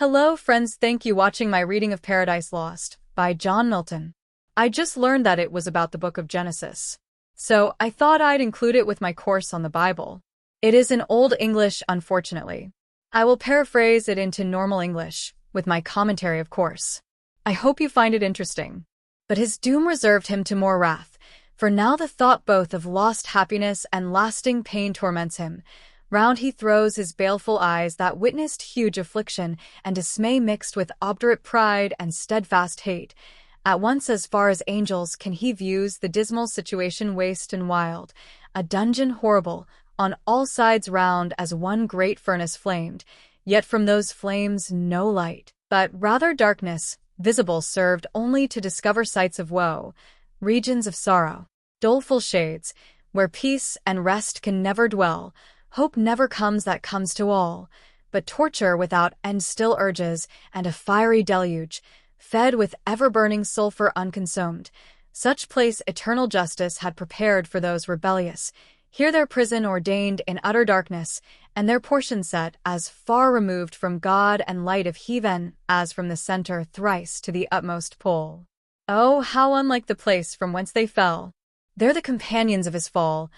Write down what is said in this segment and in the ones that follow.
Hello friends, thank you watching my reading of Paradise Lost by John Milton. I just learned that it was about the book of Genesis, so I thought I'd include it with my course on the Bible. It is in Old English, unfortunately. I will paraphrase it into normal English, with my commentary of course. I hope you find it interesting. But his doom reserved him to more wrath, for now the thought both of lost happiness and lasting pain torments him. Round he throws his baleful eyes that witnessed huge affliction and dismay mixed with obdurate pride and steadfast hate. At once as far as angels can he views the dismal situation waste and wild, a dungeon horrible, on all sides round as one great furnace flamed, yet from those flames no light, but rather darkness, visible served only to discover sights of woe, regions of sorrow, doleful shades, where peace and rest can never dwell. Hope never comes that comes to all, but torture without end still urges, and a fiery deluge, fed with ever-burning sulfur unconsumed. Such place eternal justice had prepared for those rebellious. Here their prison ordained in utter darkness, and their portion set as far removed from God and light of heaven as from the center thrice to the utmost pole. Oh, how unlike the place from whence they fell! There the companions of his fall,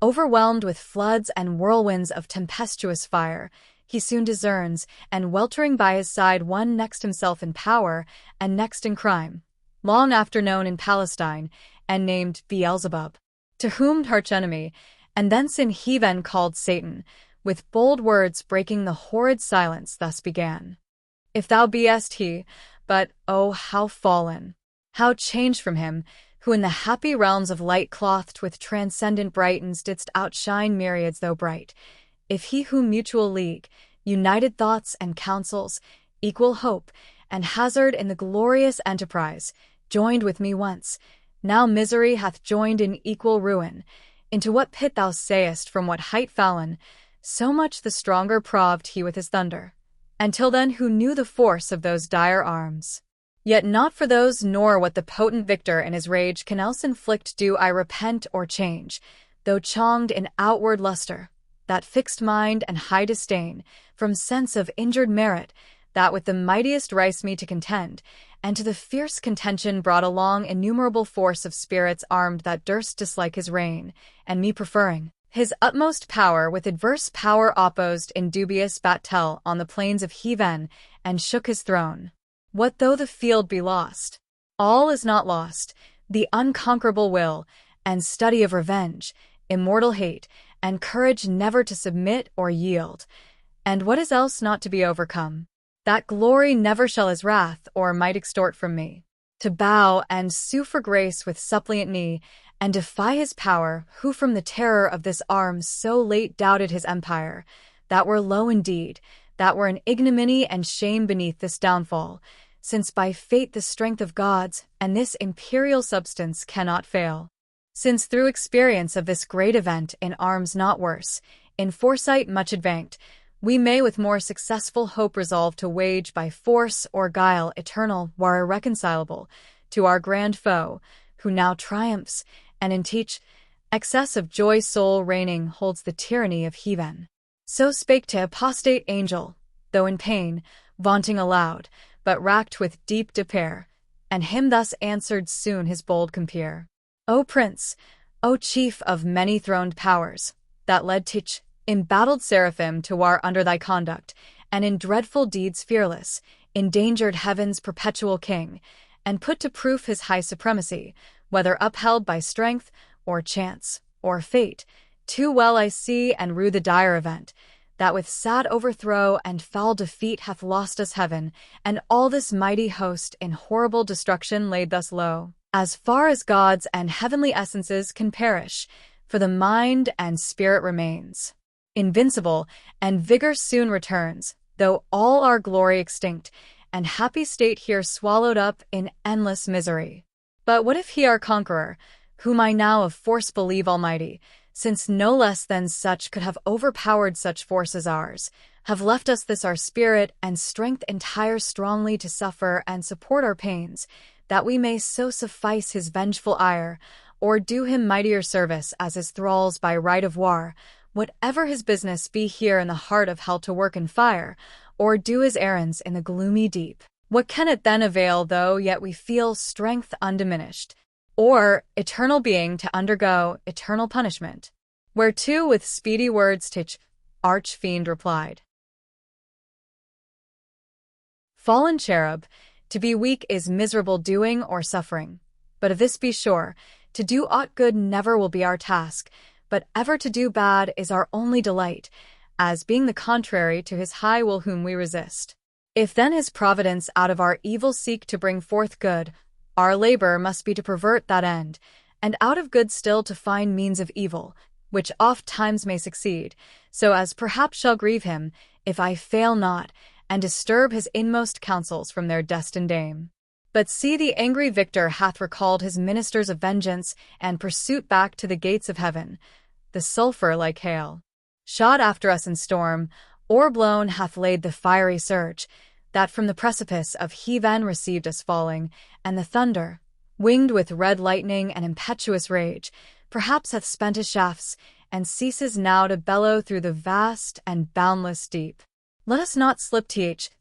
overwhelmed with floods and whirlwinds of tempestuous fire, he soon discerns, and weltering by his side one next himself in power, and next in crime, long after known in Palestine, and named Beelzebub, to whom archenemy, and thence in heaven called Satan, with bold words breaking the horrid silence thus began. If thou beest he, but, oh, how fallen, how changed from him, who in the happy realms of light clothed with transcendent brightens didst outshine myriads though bright, if he whom mutual league, united thoughts and counsels, equal hope, and hazard in the glorious enterprise, joined with me once, now misery hath joined in equal ruin, into what pit thou sayest from what height fallen, so much the stronger proved he with his thunder, and till then who knew the force of those dire arms? Yet not for those nor what the potent victor in his rage can else inflict do I repent or change, though chonged in outward luster, that fixed mind and high disdain, from sense of injured merit, that with the mightiest rice me to contend, and to the fierce contention brought along innumerable force of spirits armed that durst dislike his reign, and me preferring his utmost power with adverse power opposed in dubious battle on the plains of heaven, and shook his throne. What though the field be lost? All is not lost. The unconquerable will, and study of revenge, immortal hate, and courage never to submit or yield. And what is else not to be overcome? That glory never shall his wrath or might extort from me. To bow and sue for grace with suppliant knee, and defy his power, who from the terror of this arm so late doubted his empire, that were low indeed, that were an ignominy and shame beneath this downfall, since by fate the strength of gods and this imperial substance cannot fail. Since through experience of this great event in arms not worse, in foresight much advanced, we may with more successful hope resolve to wage by force or guile eternal war irreconcilable to our grand foe, who now triumphs, and in teach excess of joy soul reigning holds the tyranny of heaven. So spake to apostate angel, though in pain, vaunting aloud, but racked with deep despair, and him thus answered soon his bold compeer. O Prince, O Chief of many-throned powers, that led teach embattled seraphim to war under thy conduct, and in dreadful deeds fearless, endangered heaven's perpetual king, and put to proof his high supremacy, whether upheld by strength, or chance, or fate, too well I see and rue the dire event, that with sad overthrow and foul defeat hath lost us heaven, and all this mighty host in horrible destruction laid thus low, as far as gods and heavenly essences can perish, for the mind and spirit remains invincible, and vigor soon returns, though all our glory extinct, and happy state here swallowed up in endless misery. But what if he our conqueror, whom I now of force believe almighty, since no less than such could have overpowered such force as ours, have left us this our spirit and strength entire strongly to suffer and support our pains, that we may so suffice his vengeful ire, or do him mightier service as his thralls by right of war, whatever his business be here in the heart of hell to work in fire, or do his errands in the gloomy deep. What can it then avail, though yet we feel strength undiminished, or eternal being to undergo eternal punishment? Whereto with speedy words tich, arch-fiend replied. Fallen cherub, to be weak is miserable doing or suffering. But of this be sure, to do aught good never will be our task, but ever to do bad is our only delight, as being the contrary to his high will whom we resist. If then his providence out of our evil seek to bring forth good, our labor must be to pervert that end, and out of good still to find means of evil, which oft times may succeed, so as perhaps shall grieve him, if I fail not, and disturb his inmost counsels from their destined aim. But see, the angry victor hath recalled his ministers of vengeance and pursuit back to the gates of heaven. The sulphur like hail, shot after us in storm, o'erblown hath laid the fiery surge, that from the precipice of heaven received us falling, and the thunder, winged with red lightning and impetuous rage, perhaps hath spent his shafts, and ceases now to bellow through the vast and boundless deep. Let us not slip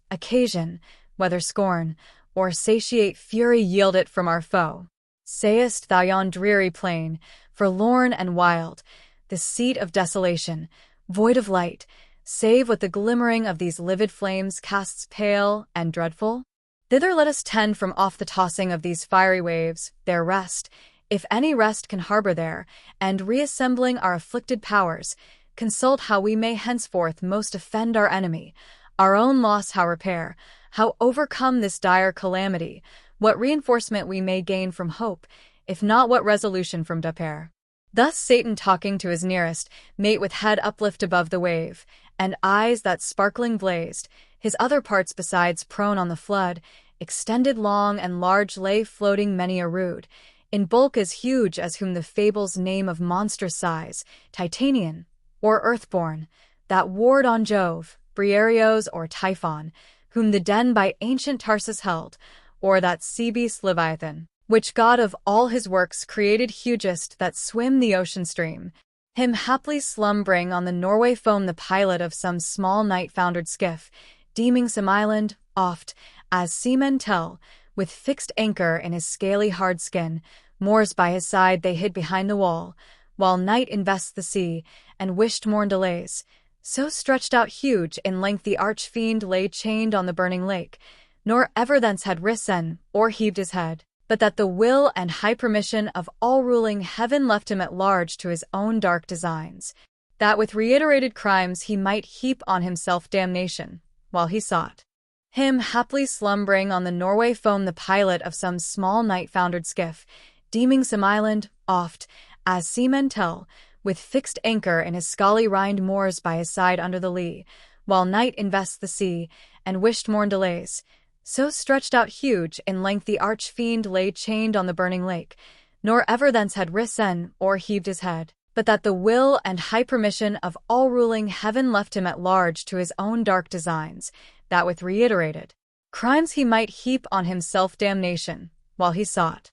occasion, whether scorn, or satiate fury yield it from our foe. Sayest thou yon dreary plain, forlorn and wild, the seat of desolation, void of light, save what the glimmering of these livid flames casts pale and dreadful? Thither let us tend from off the tossing of these fiery waves, their rest, if any rest can harbor there, and reassembling our afflicted powers, consult how we may henceforth most offend our enemy, our own loss how repair, how overcome this dire calamity, what reinforcement we may gain from hope, if not what resolution from despair. Thus Satan talking to his nearest mate with head uplift above the wave, and eyes that sparkling blazed, his other parts besides prone on the flood, extended long and large lay floating many a rood, in bulk as huge as whom the fables name of monstrous size, Titanian, or earthborn, that warred on Jove, Briareos or Typhon, whom the den by ancient Tarsus held, or that sea beast Leviathan, which God of all his works created hugest that swim the ocean stream, him haply slumbering on the Norway foam the pilot of some small night-foundered skiff, deeming some island, oft, as seamen tell, with fixed anchor in his scaly hard skin, moors by his side they hid behind the wall, while night invests the sea, and wished morn delays. So stretched out huge in length the arch-fiend lay chained on the burning lake, nor ever thence had risen, or heaved his head, but that the will and high permission of all-ruling heaven left him at large to his own dark designs, that with reiterated crimes he might heap on himself damnation, while he sought him haply slumbering on the Norway foam the pilot of some small night-foundered skiff, deeming some island, oft, as seamen tell, with fixed anchor in his scaly-rind moors by his side under the lee, while night invests the sea, and wished morn delays. So stretched out huge in length the arch-fiend lay chained on the burning lake, nor ever thence had risen, or heaved his head, but that the will and high permission of all-ruling heaven left him at large to his own dark designs, that with reiterated crimes he might heap on himself damnation, while he sought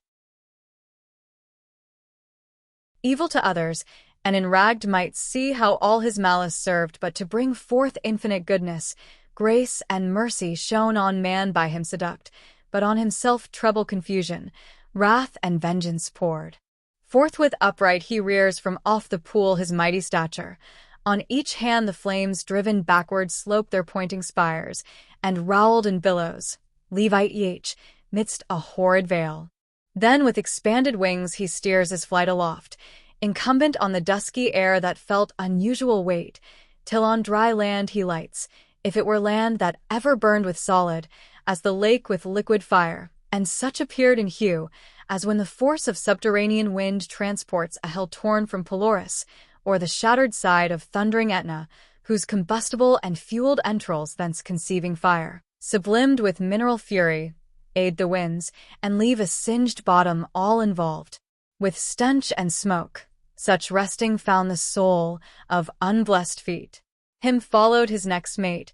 evil to others, and enragged might see how all his malice served but to bring forth infinite goodness, grace and mercy shown on man by him seduct, but on himself treble confusion, wrath and vengeance poured. Forthwith upright he rears from off the pool his mighty stature. On each hand the flames driven backward slope their pointing spires, and rowled in billows, Levite midst a horrid veil. Then with expanded wings he steers his flight aloft, incumbent on the dusky air that felt unusual weight, till on dry land he lights, if it were land that ever burned with solid, as the lake with liquid fire, and such appeared in hue, as when the force of subterranean wind transports a hell torn from Pelorus, or the shattered side of thundering Etna, whose combustible and fueled entrails thence conceiving fire, sublimed with mineral fury, aid the winds, and leave a singed bottom all involved with stench and smoke. Such resting found the soul of unblessed feet. Him followed his next mate,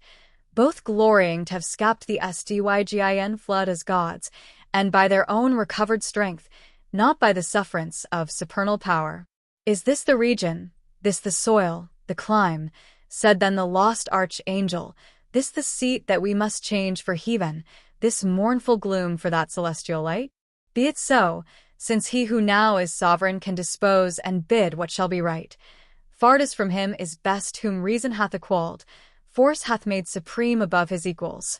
both glorying to have scapt the Stygin flood as gods, and by their own recovered strength, not by the sufferance of supernal power. Is this the region, this the soil, the clime, said then the lost archangel, This the seat that we must change for heaven, this mournful gloom for that celestial light? Be it so, since he who now is sovereign can dispose and bid what shall be right. Farthest from him is best whom reason hath equalled, force hath made supreme above his equals.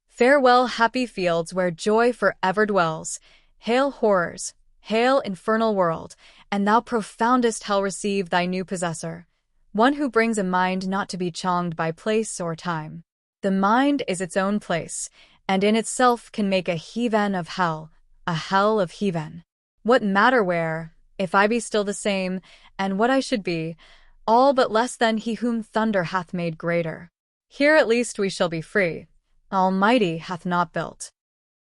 Farewell, happy fields where joy for ever dwells. Hail horrors, hail infernal world, and thou profoundest hell receive thy new possessor, one who brings a mind not to be chonged by place or time. The mind is its own place, and in itself can make a heaven of hell, a hell of heaven. What matter where, if I be still the same, and what I should be, all but less than he whom thunder hath made greater. Here at least we shall be free. Almighty hath not built